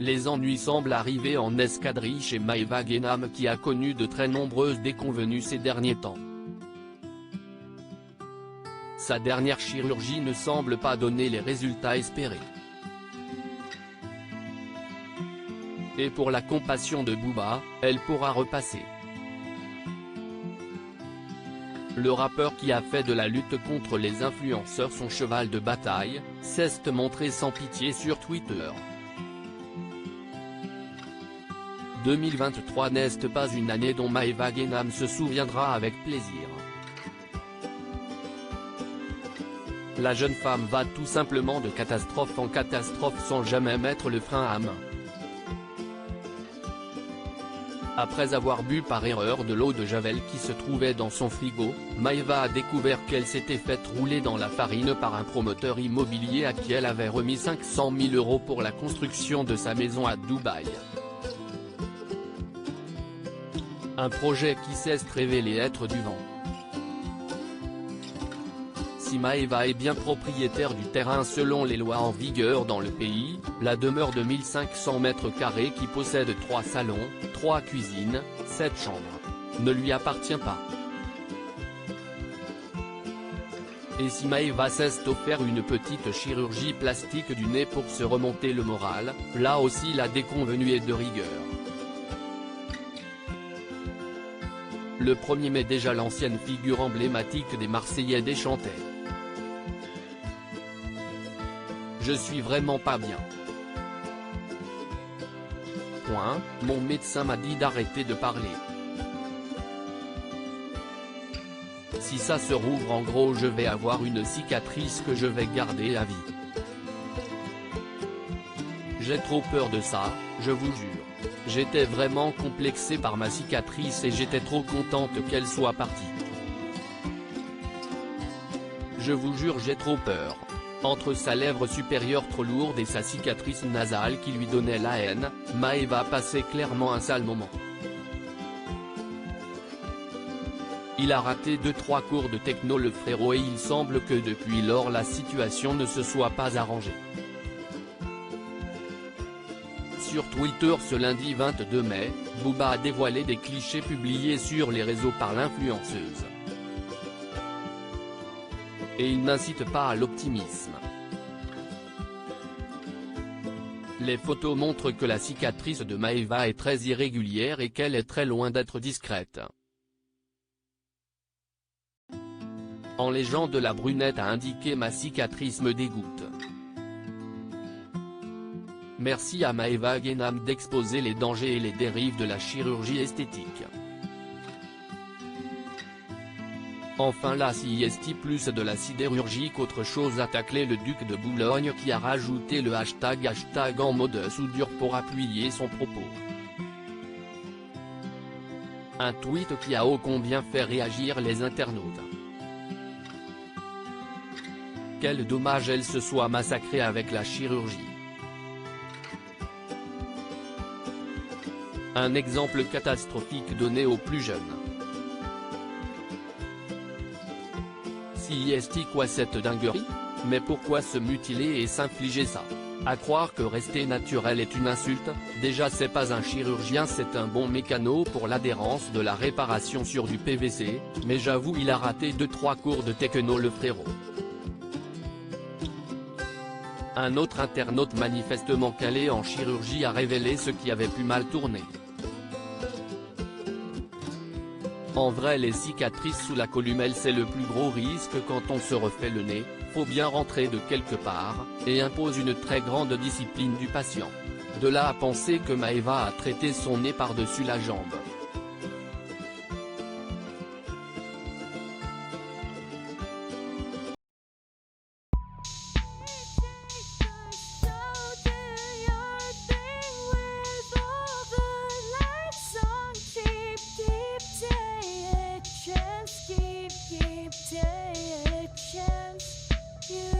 Les ennuis semblent arriver en escadrille chez Maeva Guénam qui a connu de très nombreuses déconvenues ces derniers temps. Sa dernière chirurgie ne semble pas donner les résultats espérés. Et pour la compassion de Booba, elle pourra repasser. Le rappeur qui a fait de la lutte contre les influenceurs son cheval de bataille, s'est montré sans pitié sur Twitter. 2023 n'est pas une année dont Maeva Guénam se souviendra avec plaisir. La jeune femme va tout simplement de catastrophe en catastrophe sans jamais mettre le frein à main. Après avoir bu par erreur de l'eau de Javel qui se trouvait dans son frigo, Maeva a découvert qu'elle s'était faite rouler dans la farine par un promoteur immobilier à qui elle avait remis 500 000 € pour la construction de sa maison à Dubaï. Un projet qui s'est révélé être du vent. Si Maeva est bien propriétaire du terrain selon les lois en vigueur dans le pays, la demeure de 1500 m² qui possède 3 salons, 3 cuisines, 7 chambres, ne lui appartient pas. Et si Maeva s'est offert une petite chirurgie plastique du nez pour se remonter le moral, là aussi la déconvenue est de rigueur. Le 1er mai déjà l'ancienne figure emblématique des Marseillais déchantait. Je suis vraiment pas bien. Mon médecin m'a dit d'arrêter de parler. Si ça se rouvre en gros je vais avoir une cicatrice que je vais garder à vie. J'ai trop peur de ça, je vous jure. J'étais vraiment complexé par ma cicatrice et j'étais trop contente qu'elle soit partie. Je vous jure j'ai trop peur. Entre sa lèvre supérieure trop lourde et sa cicatrice nasale qui lui donnait la haine, Maeva passait clairement un sale moment. Il a raté 2-3 cours de techno le frérot et il semble que depuis lors la situation ne se soit pas arrangée. Sur Twitter ce lundi 22 mai, Booba a dévoilé des clichés publiés sur les réseaux par l'influenceuse. Et il n'incite pas à l'optimisme. Les photos montrent que la cicatrice de Maeva est très irrégulière et qu'elle est très loin d'être discrète. En légende la brunette a indiqué « Ma cicatrice me dégoûte ». Merci à Maeva Guénam d'exposer les dangers et les dérives de la chirurgie esthétique. Enfin la CIST plus de la sidérurgie qu'autre chose a taclé le duc de Boulogne qui a rajouté le hashtag en mode soudure pour appuyer son propos. Un tweet qui a ô combien fait réagir les internautes. Quel dommage elle se soit massacrée avec la chirurgie. Un exemple catastrophique donné aux plus jeunes. CIST quoi cette dinguerie? Mais pourquoi se mutiler et s'infliger ça? À croire que rester naturel est une insulte, déjà c'est pas un chirurgien c'est un bon mécano pour l'adhérence de la réparation sur du PVC, mais j'avoue il a raté 2-3 cours de techno le frérot. Un autre internaute manifestement calé en chirurgie a révélé ce qui avait pu mal tourner. En vrai les cicatrices sous la columelle c'est le plus gros risque quand on se refait le nez, faut bien rentrer de quelque part, et impose une très grande discipline du patient. De là à penser que Maeva a traité son nez par-dessus la jambe. Keep taking a chance. You